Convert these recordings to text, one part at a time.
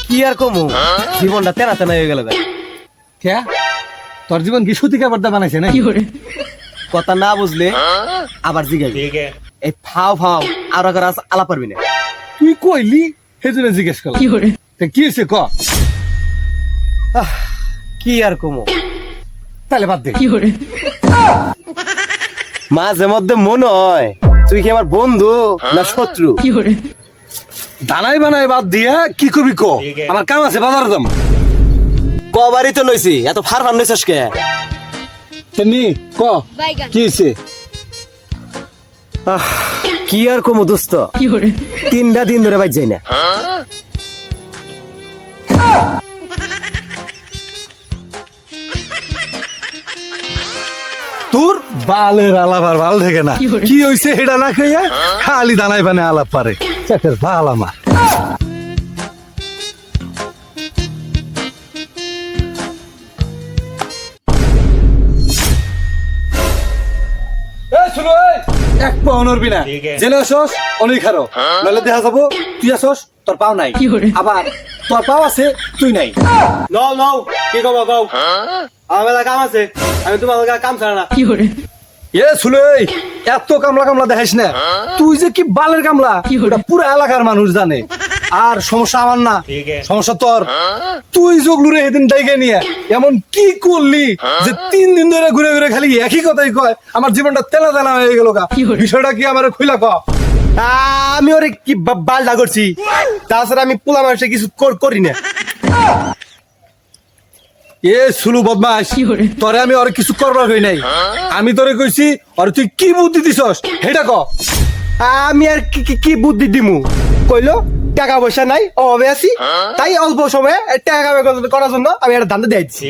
কি আর কমু, জীবনটা তেনা তেনা হয়ে গেল। কে তোর জীবন কি সুতি কাপড়টা বানাইছে না? কথা না বুঝলে আবার জিগাবি। এই ফাও ফাও আর আলাপ পারবি না। তুই কইলি সেজন্য জিজ্ঞেস করলাম কি হয়েছে ক। কি আর কমু, তাহলে বাদ দে। মাঝে মধ্যে মনে হয় তুই কি আমার বন্ধু না শত্রু। দানাই বানাই বাদ দিয়া কি করবি ক, আমার কাম আছে বাজারে যাম। কবারই তো লইছি, এত ফার ফার লইছিস কে? তেমনি ক কি হয়েছে? কি আর কমু দোস্ত, 3টা দিন ধরে বাইর যাই না। তোর বালের আলাপ আর ভাল থেকে না। কি হয়েছে এটা না খাইয়া খালি দানাই বানাই আলাপ পারে। চাটের ভাল আমার এক পাও নড়বি না। জেনে আসস অনেক খারো, নাহলে দেখা যাবো তুই আসস তোর পাও নাই, আবার তোর পাও আছে তুই নাই। নও নও, কি কব কও? আমার কাম আছে, আমি তোমার কাম ছাড়া না। এ শুনে এত কামলা কামলা দেখাইস না। তুই যে কি বালের কামলা ওটা পুরো এলাকার মানুষ জানে। আর সমস্যা আমার না, সমস্যা তোর। তুই জগলুরে এদিন ডাইকে নিয়ে এমন কি করলি যে 3 দিন ধরে ঘুরে ঘুরে খালি একই কথাই কয়। আমার জীবনটা তেলা তেলা হয়ে গেল। বিষয়টা কি আমার খুইলা ক। আমি ওরে কি বালটা করছি? তাছাড়া আমি পোলা মানুষে কিছু করি না। এ সুলু বদমাস, তোরে আমি আর কিছু করবার হই নাই। আমি তোরে কইছি আর তুই কি বুদ্ধি দিছস সেটা ক। আমি আর কি বুদ্ধি দিমু? কইলো টাকা পয়সা নাই, অভাবে আছি, তাই অল্প সময়ে টাকা করার জন্য আমি একটা ধান্দা দিয়েছি।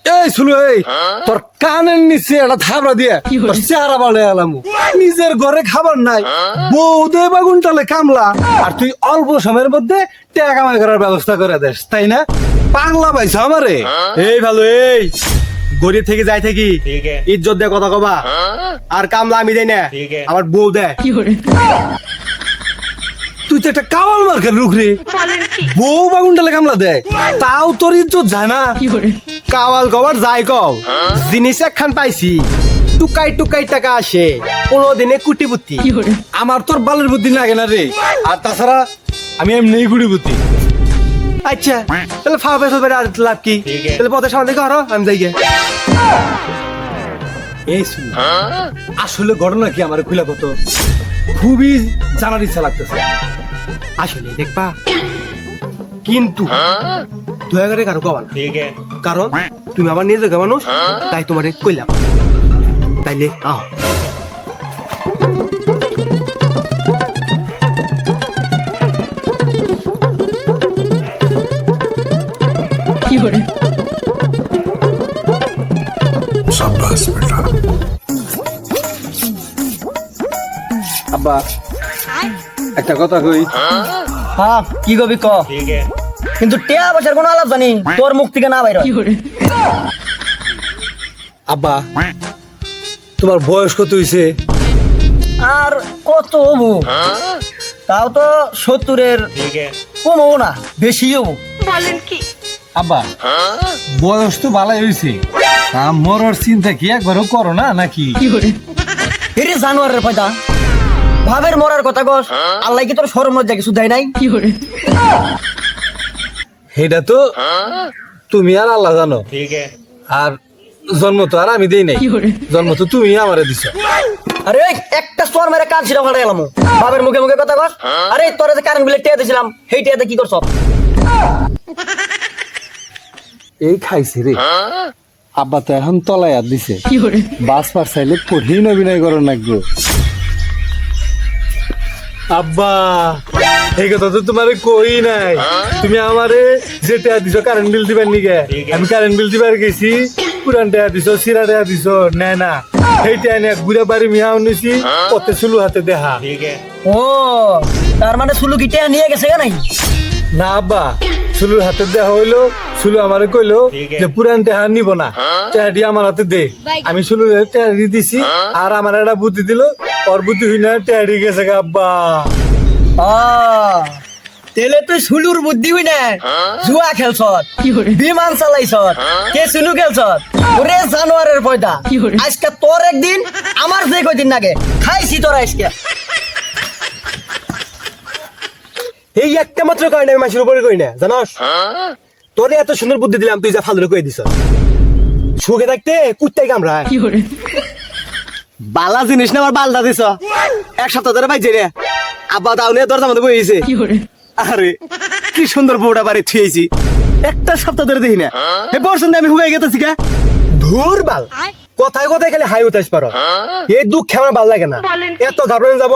এই শুনু, এই তোর কানের নিচে একটা থাবড়া দিয়ে তোর চেহারা বাড়ে এলাম। নিজের ঘরে খাবার নাই, বউ দে বাগুন টালে কামলা, আর তুই অল্প সময়ের মধ্যে টাকা কামাই করার ব্যবস্থা করে দেস, তাই না? পাগলা পাইছ আমারে। এই ভালো, এই গরিব থেকে যাই থাকি ইজ্জত দিয়ে কথা কবা। আর কামলা আমি দেই না, আমার বউ দেয়। তুই তো একটা কামাল মার্কের লোক রে, বউ বাগুন টালে কামলা দেয়, তাও তোর ইজ্জত যায় না। কাওয়াল কবার যাই কও, জিনিস একখান পাইছি, টুকাই টুকাই টাকা আসে, 15 দিনে কুটিপুতি। আমার তোর বালের বুদ্ধি লাগে না রে। আর তাছাড়া আমি এমনি গুড়ি বুদ্ধি। আচ্ছা তাহলে ফাও পেছো বেড়ে আর লাভ কি? তাহলে পথের সামনে দেখো, আমি যাই গে। এই শুন, আসলে ঘটনা কি আমার খুলে কত খুবই জানার ইচ্ছা লাগতেছে। আসলে দেখবা, কিন্তু দয়া করে কারো কবা না, কারণ তুমি আমার নিজের মানুষ, তাই তোমারে কইলাম। তাইলে আহ আব্বা একটা কথা কই। হ্যাঁ কি কবি ক, কিন্তু টেয়া বছর কোনো আলাপ জানি তোর মুখ থেকে না বাইর। আব্বা তোমার বয়স কত হইছে? আর কত হবো, তাও তো 70-এর কম হবো না, বেশি হবো। আব্বা বয়স তো ভালাই হইছে, মরার চিন্তা কি একবারও করো না নাকি? এরে জানোয়ারের পয়দা, ভাবের মরার কথা কস, আল্লাহ কি তোর শরম লজ্জা কিছু দেয় নাই? এটা তো তুমি আর আল্লাহ জানো। আর জন্ম তো আর আমি দেই নাই, জন্ম তো তুমি আমারে দিছ। আরে একটা চোর মেরে কান ছিড়া ফাটাই গেলাম। বাবের মুখে মুখে কথা কস। আরে তোরা যে কারেন্ট বিলে টেয়া দিয়েছিলাম, সেই টেয়াতে কি করছ? এই খাইছি রে। আব্বা তো এখন তলায় আর দিছে, বাস পার চাইলে কঠিন অভিনয় করো নাকবো। আব্বা এই কথা তো তোমারে কই নাই। তুমি আমারে যে টেয়া দিছ কারেন্ট বিল দিবার নিগে, আমি কারেন্ট বিল দিবার গেছি, পুরান টেয়া দিছ, সিরা টেয়া দিছ, নেয় না সেই টেয়া নিয়ে ঘুরে বাড়ি মিয়া নিছি, পথে সুলু হাতে দেখা। ও তার মানে সুলু কি টেয়া নিয়ে গেছে নাই? না আব্বা, সুলুর হাতে দেখা হইলো, সুলু আমারে কইলো যে পুরান টেহা নিব না, টেহাটি আমার হাতে দে। আমি সুলুর টেহাটি দিছি, আর আমার একটা বুদ্ধি দিল, ওর বুদ্ধি হই না টেহাটি গেছে আব্বা। তেলে তুই সুলুর বুদ্ধি হই না জুয়া খেলছ বিমান চালাইছ কে সুলু খেলছ ওরে জানোয়ারের পয়দা আজকে তোর একদিন আমার যে কয়দিন লাগে খাইছি তোরা আজকে এই একটা মাত্র কারণে আমি মাসের উপরে কই না জানোস তোরে এত সুন্দর বুদ্ধি দিলাম তুই যা ফালতু কই দিছ সুখে থাকতে কুত্তাই কামড়ায় বালা জিনিস না আমার বালদা দিছ এক সপ্তাহ ধরে পাইছে রে আব্বা দাও নিয়ে দরজা মধ্যে বইছে আরে কি সুন্দর বউটা বাড়ি থুয়েছি একটা সপ্তাহ ধরে দেখি না এ বর্ষণ আমি হুয়ে গেতেছি কে ধুর বাল কথায় কথায় খালি হাই উঠাইস পারো এই দুঃখ আমার ভাল লাগে না এত ঘাবড়ানো যাব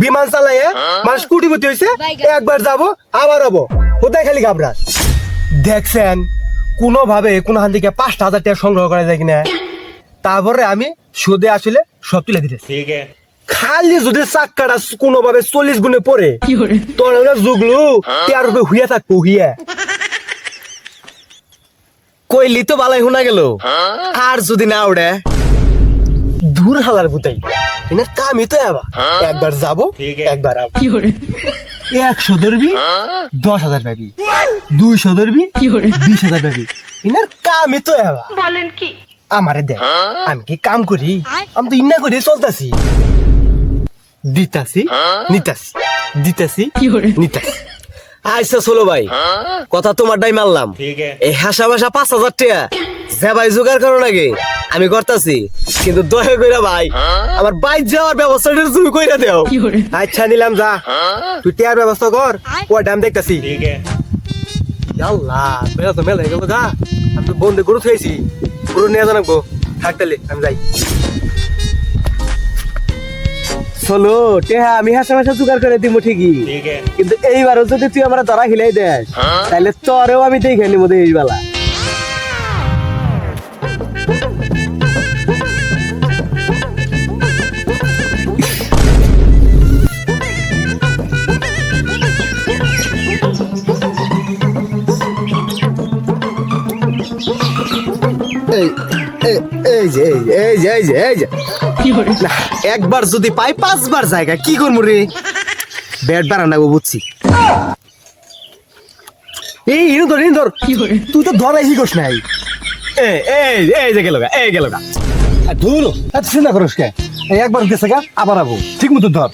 বিমান চালাইয়ে মানুষ কোটিপতি হয়েছে একবার যাব আবার হবো কোথায় খালি ঘাবড়া দেখছেন কোনোভাবে কোনখান থেকে 5,000 টাকা সংগ্রহ করা যায় কিনা তারপরে আমি সুদে আসলে সব তুলে দিতেছি খালি যদি চাক্কাটা কোনোভাবে 40 গুণে পড়ে তোর জুগলু 13 রুপে হুইয়া থাকবো হুইয়া কইলি তো বালাই শোনা গেল আর যদি না উড়ে দূর হালার বুতাই এনে কামই তো একবার যাবো একবার আবো 100 ধরবি 10,000 পাবি 200 ধরবি 20,000 পাবি এনার কামই তো বলেন কি আমারে দেখ আমি কি কাম করি আমি তো ইন্না করে চলতাছি দিতাছি নিতাছি দিতাছি নিতাছি আচ্ছা চলো ভাই কথা তোমারটাই মানলাম এই হাসা ভাষা 5,000 টাকা যে ভাই জোগাড় করো নাকি আমি করতেছি কিন্তু দয়া কইরা ভাই আমার বাইক যাওয়ার ব্যবস্থাটা তুমি কইরা দাও আচ্ছা নিলাম যা তুই টিয়ার ব্যবস্থা কর ওই দাম দেখতাছি আল্লাহ বেলা তো মেলা গেল যা আমি তো বন্ধে গরু থুয়েছি গরু নিয়ে জানাবো থাকতালে আমি যাই চলো টেহা আমি হাসা ভাষা জোগাড় করে দিব ঠিকই কিন্তু এইবারও যদি তুই আমরা ধরা হিলাই দেস তাহলে তোরেও আমি দেখে নিব এই বেলা একবার যদি পাই 5 বার জায়গা কি করবো রে ব্যাট বাড়ানা বুঝছি এই ইন্দর ইন্দর তুই তো ধরাই শিখোস নাই এই যে গেল গা ধুর এত চিন্তা করিস কে এই একবার গেছে গা আবার আবো ঠিক মতো ধর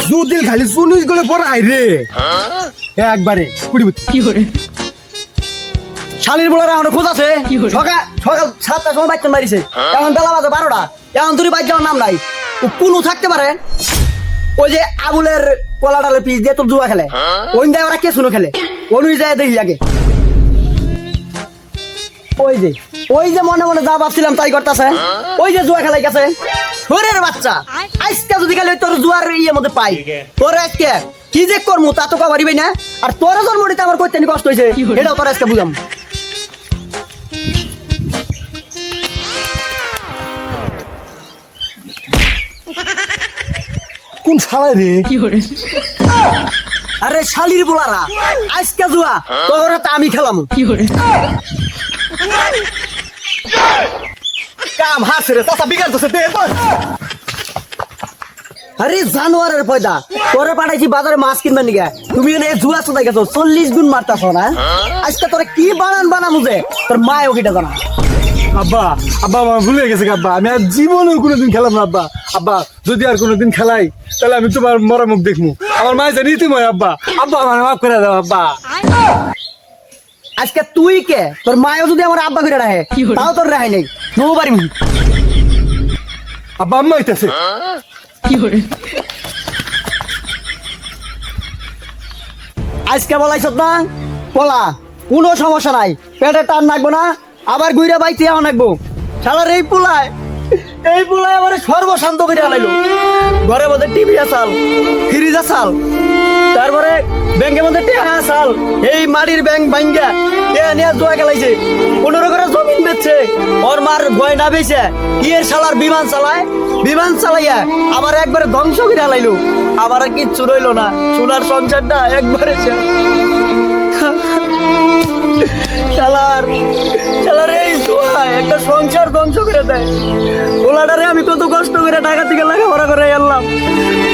যদি খালি 19 গোলে পর আই রে একবারে কুড়িপতি শালির বলার এখন খোঁজ আছে সকাল সকাল 7টার সময় বাইক মারিছে এখন বেলা বাজে 12টা এখন তুই বাইক যাওয়ার নাম নাই কোনো থাকতে পারে ওই যে আবুলের কলাডালের পিস দিয়ে তোর জুয়া খেলে ওই যায় ওরা কে শুনো খেলে ওই যায় দেখি আগে ওই যে মনে মনে যা ভাবছিলাম তাই করতেছে ওই যে জুয়া খেলাই গেছে শরীরের বাচ্চা আজকে যদি গেলে তোর জুয়ার ইয়ে মধ্যে পাই তোর আজকে কি যে করবো তা তো পারিবি না আর তোর জন্ম নিতে আমার করতে কষ্ট হয়েছে এটাও তোর আজকে বুঝাম কোন শালা রে আরে শালির বলারা আজকে জুয়া তোর হাতে আমি খেলাম কাম হাসে রে চাচা বিগার দোষে দে আরে জানোয়ারের পয়দা তোরে পাঠাইছি বাজারে মাছ কিনবার নিগে তুমি এনে জুয়া চোদাই গেছো 40 গুণ মারতাছ না আজকে তোরে কি বানান বুঝে তোর মা ওকিটা জানা আব্বা আব্বা আমার ভুলে গেছে আব্বা আমি আর জীবনে কোনোদিন খেলাম না আব্বা আব্বা যদি আর কোনোদিন খেলাই তাহলে আমি তোমার মরা মুখ দেখবো আমার মায়ের জানি তুমি আব্বা আব্বা আমার মাফ করে দাও আব্বা আজকে তুই কে তোর মায়ও যদি আমার আব্বা করে রাখে তাও তোর রেহাই নেই নবো পারি আব্বা আম্মা হইতেছে আজকে বলাইছ না বলা কোনো সমস্যা নাই পেটে টান নাকবো না আবার গুইরা বাইতে যাওয়া নাকবো শালার এই পোলায় আমার সর্বশান্ত করে আনাইলো ঘরের মধ্যে টিভি আসাল ফ্রিজ আসাল তারপরে ব্যাংকের মধ্যে টেহা আসাল এই মাটির ব্যাংক ভাঙ্গা টেহা নিয়ে জোয়া খেলাইছে 15 করে জমিন বেচছে ওর মার গয়না বেচে ইয়ের শালার বিমান চালাইয়া আবার একবারে ধ্বংস করে আনাইলো আবার আর কিচ্ছু রইলো না সোনার সংসারটা একবারে শালার এই জোয়া একটা সংসার ধ্বংস করে দেয় ওলাটারে আমি কত কষ্ট করে টাকা থেকে লেখাপড়া করে এলাম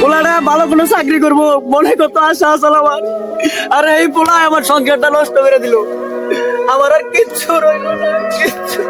ওলাটা ভালো ভালো কোনো চাকরি করব মনে কত আশা আসল আমার। আর এই পোলায় আমার সংসারটা নষ্ট করে দিল। আমার আর কিচ্ছু রইল না, কিচ্ছু।